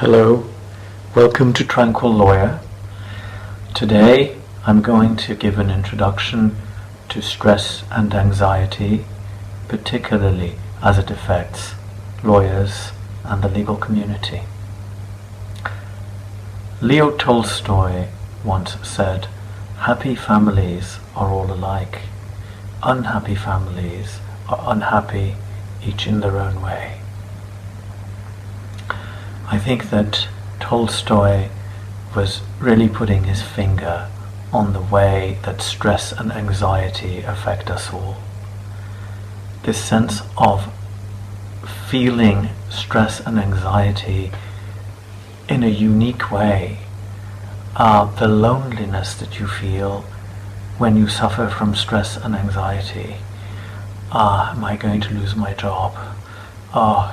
Hello, welcome to Tranquil Lawyer. Today I'm going to give an introduction to stress and anxiety, particularly as it affects lawyers and the legal community. Leo Tolstoy once said, "Happy families are all alike. Unhappy families are unhappy, each in their own way." I think that Tolstoy was really putting his finger on the way that stress and anxiety affect us all. This sense of feeling stress and anxiety in a unique way, the loneliness that you feel when you suffer from stress and anxiety. Am I going to lose my job?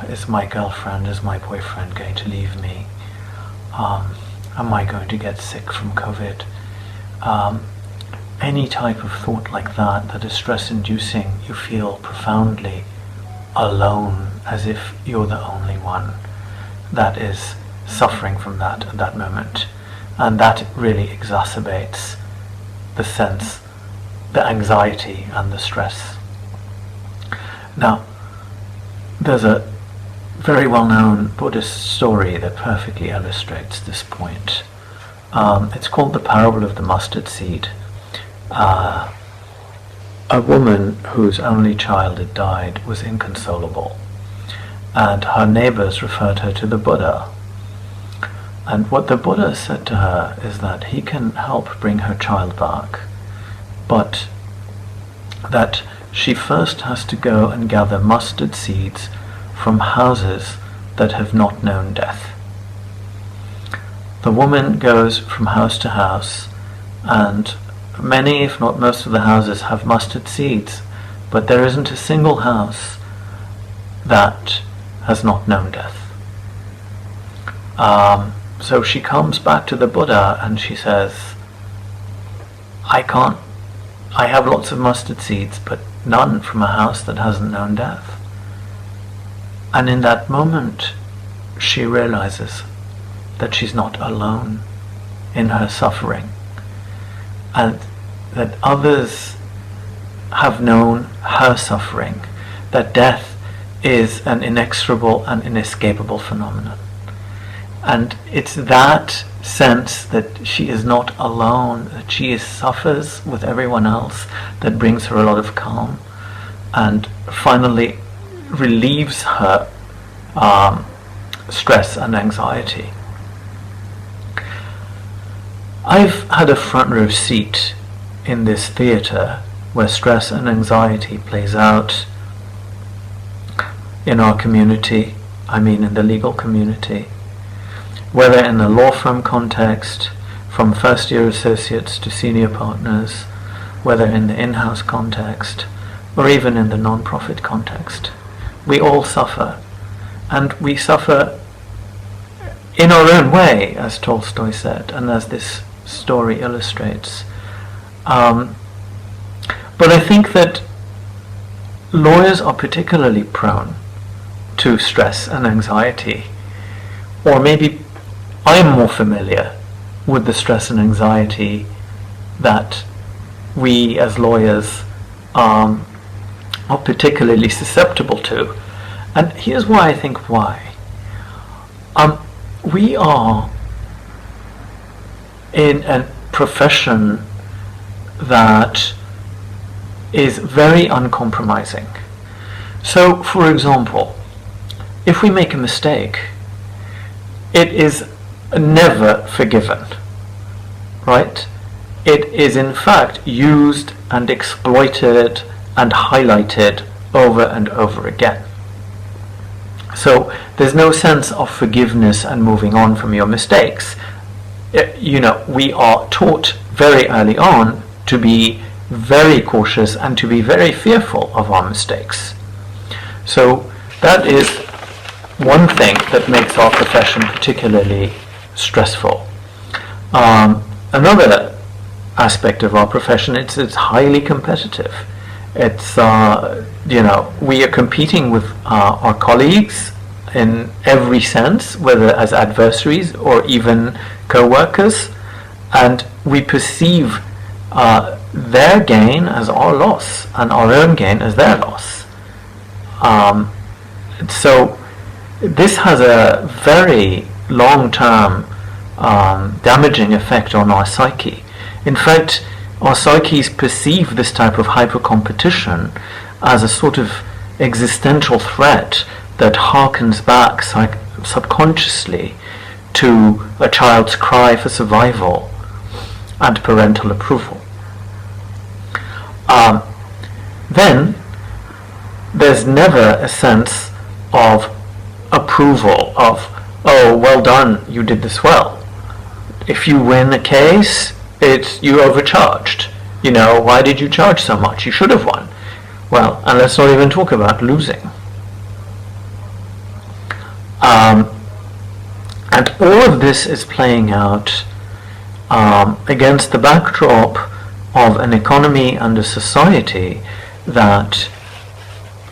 Is my girlfriend, is my boyfriend going to leave me? Am I going to get sick from COVID? Any type of thought like that is stress-inducing, you feel profoundly alone, as if you're the only one that is suffering from that at that moment. And that really exacerbates the sense, the anxiety and the stress. Now, there's a very well-known Buddhist story that perfectly illustrates this point. It's called the parable of the mustard seed. A woman whose only child had died was inconsolable, and her neighbors referred her to the Buddha. And what the Buddha said to her is that he can help bring her child back, but that she first has to go and gather mustard seeds from houses that have not known death. The woman goes from house to house, and many, if not most of the houses have mustard seeds, but there isn't a single house that has not known death. So she comes back to the Buddha and she says, I have lots of mustard seeds, but none from a house that hasn't known death. And in that moment, she realizes that she's not alone in her suffering, and that others have known her suffering, that death is an inexorable and inescapable phenomenon. And it's that sense that she is not alone, that she suffers with everyone else, that brings her a lot of calm and finally relieves her stress and anxiety. I've had a front row seat in this theatre where stress and anxiety plays out in our community, in the legal community, whether in the law firm context, from first-year associates to senior partners, whether in the in-house context, or even in the non-profit context. We all suffer, and we suffer in our own way, as Tolstoy said, and as this story illustrates. But I think that lawyers are particularly prone to stress and anxiety, or maybe I am more familiar with the stress and anxiety that we as lawyers are particularly susceptible to. And here's why I think why. We are in a profession that is very uncompromising. So, for example, if we make a mistake, it is never forgiven, right? It is in fact used and exploited and highlighted over and over again. So there's no sense of forgiveness and moving on from your mistakes. We are taught very early on to be very cautious and to be very fearful of our mistakes. So that is one thing that makes our profession particularly stressful. Another aspect of our profession, it's highly competitive. It's we are competing with our colleagues in every sense, whether as adversaries or even co-workers, and we perceive their gain as our loss and our own gain as their loss. So this has a very long-term damaging effect on our psyche. In fact, our psyches perceive this type of hyper-competition as a sort of existential threat that harkens back subconsciously to a child's cry for survival and parental approval. Then there's never a sense of approval, of, oh, well done, you did this well. If you win a case, it's you overcharged. You know, why did you charge so much? You should have won. Well, and let's not even talk about losing. And all of this is playing out against the backdrop of an economy and a society that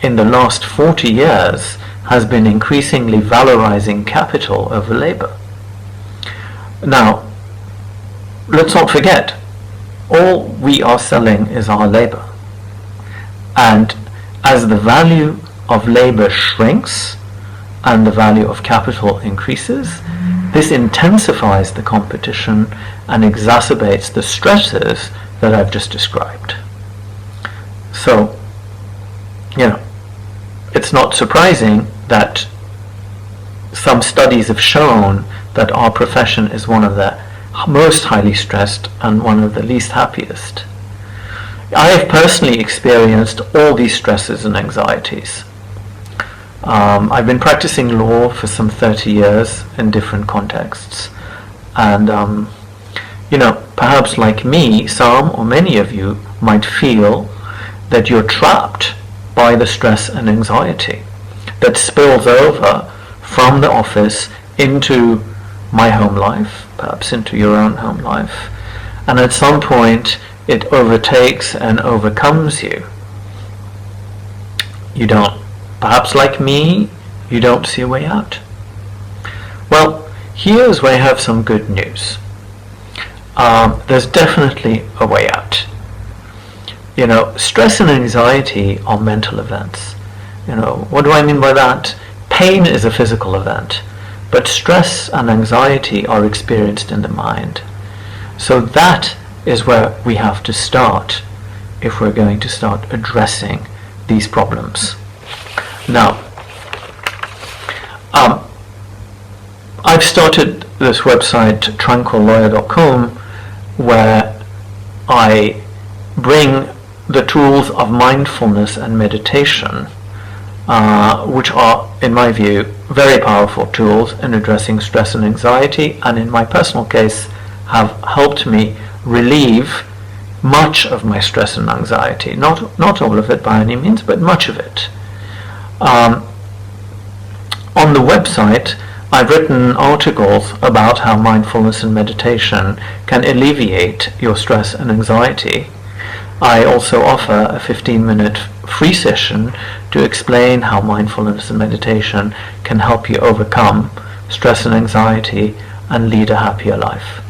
in the last 40 years has been increasingly valorizing capital over labor. Now, let's not forget, all we are selling is our labor. And as the value of labor shrinks and the value of capital increases, this intensifies the competition and exacerbates the stresses that I've just described. So, you know, it's not surprising that some studies have shown that our profession is one of the most highly stressed and one of the least happiest. I have personally experienced all these stresses and anxieties. I've been practicing law for some 30 years in different contexts, and you know, perhaps like me, some or many of you might feel that you're trapped by the stress and anxiety that spills over from the office into my home life, perhaps into your own home life, and at some point it overtakes and overcomes you. You don't, perhaps like me, you don't see a way out. Well, here's where I have some good news. There's definitely a way out. You know, stress and anxiety are mental events. You know, what do I mean by that? Pain is a physical event, but stress and anxiety are experienced in the mind. So that is where we have to start if we're going to start addressing these problems. Now, I've started this website, tranquillawyer.com, where I bring the tools of mindfulness and meditation, which are, in my view, very powerful tools in addressing stress and anxiety, and in my personal case have helped me relieve much of my stress and anxiety. Not all of it by any means, but much of it. On the website, I've written articles about how mindfulness and meditation can alleviate your stress and anxiety. I also offer a 15-minute free session to explain how mindfulness and meditation can help you overcome stress and anxiety and lead a happier life.